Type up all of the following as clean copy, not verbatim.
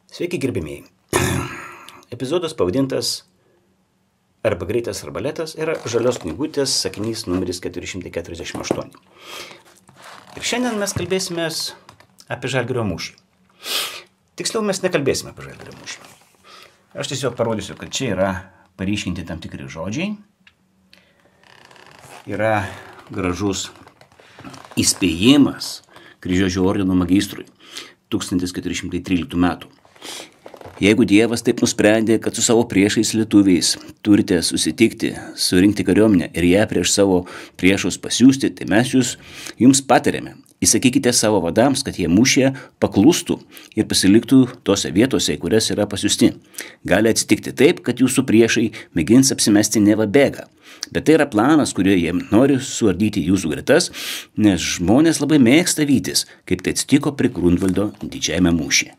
Sveiki gerbimieji. Epizodas pavadintas Arba greitas arbaletas yra žalios knygutės sakinys numeris 448. Ir šiandien mes kalbėsimės apie Žalgirio mūšį. Tiksliau, mes nekalbėsime apie Žalgirio mūšį. Aš tiesiog parodysiu, kad čia yra paryškinti tam tikri žodžiai. Yra gražus įspėjimas Kryžiuočio ordino magistrui 1413 metų. Jeigu Dievas taip nusprendė, kad su savo priešais lietuviais turite susitikti, surinkti kariuomenę ir ją prieš savo priešus pasiųsti, tai mes jums patariame. Įsakykite savo vadams, kad jie mūšyje paklustų ir pasiliktų tose vietose, į kurias yra pasiųsti. Gali atsitikti taip, kad jūsų priešai mėgins apsimesti neva bėga. Bet tai yra planas, kuriuo jie nori suardyti jūsų gretas, nes žmonės labai mėgsta vytis, kaip tai atsitiko prie Grunvaldo didžiajame mūšyje.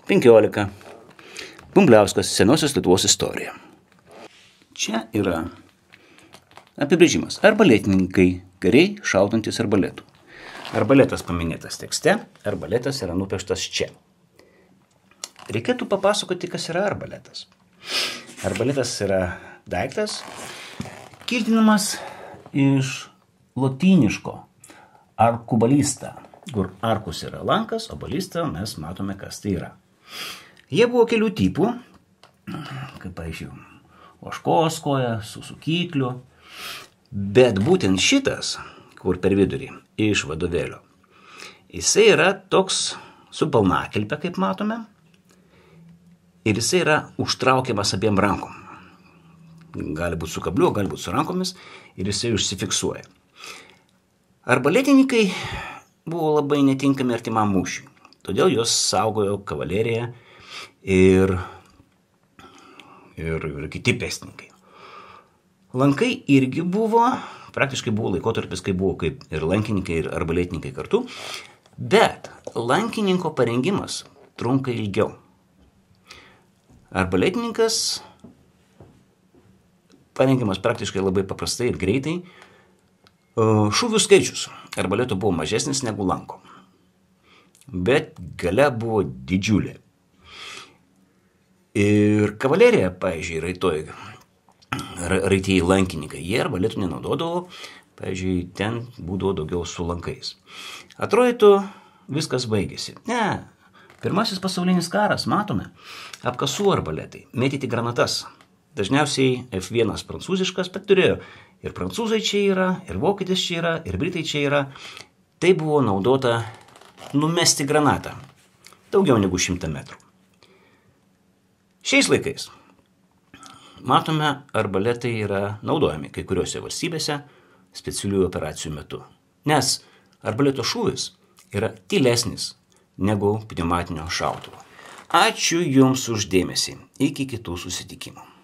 15. Bumbliauskas senosios Lietuvos istorija. Čia yra apibrėžimas. Arbaletininkai, kariai šaudantis arbaletų. Arbaletas paminėtas tekste, arbaletas yra nupieštas čia. Reikėtų papasakoti, kas yra arbaletas. Arbaletas yra daiktas, kildinamas iš lotyniško arkubalista, kur arkus yra lankas, o balista mes matome, kas tai yra. Jie buvo kelių tipų, kaip pavyzdžiui, ožkos koja, su sukykliu, bet būtent šitas, kur per vidurį, iš vadovėlio, jisai yra toks su balnakilpe, kaip matome, ir jisai yra užtraukiamas abiem rankom. Gali būti su kabliu, gali būti su rankomis ir jisai užsifiksuoja. Arbaletininkai buvo labai netinkami artimam mūšiui, todėl juos saugojo kavalerija ir kiti pėstininkai. Lankai irgi buvo, praktiškai buvo laikotarpis, kai buvo kaip ir lankininkai, ir arbaletininkai kartu, bet lankininko parengimas trunka ilgiau. Arbaletininkas parengiamas praktiškai labai paprastai ir greitai. Šūvių skaičius arbaleto buvo mažesnis negu lanko, bet galia buvo didžiulė. Ir kavalerija, pavyzdžiui, raitieji lankininkai, jie arbaletų nenaudodavo, pavyzdžiui, ten būdavo daugiau su lankais. Atrodytų, viskas baigėsi. Ne, Pirmasis pasaulinis karas, matome, apkasų arbaletai, mėtyti granatas. Dažniausiai F1 prancūziškas, bet turėjo ir prancūzai čia yra, ir vokietis čia yra, ir britai čia yra. Tai buvo naudota numesti granatą daugiau negu 100 metrų. Šiais laikais, matome, arbaletai yra naudojami kai kuriuose valstybėse specialiųjų operacijų metu, nes arbaleto šūvis yra tylesnis negu pneumatinio šautuvo. Ačiū Jums už dėmesį. Iki kitų susitikimų.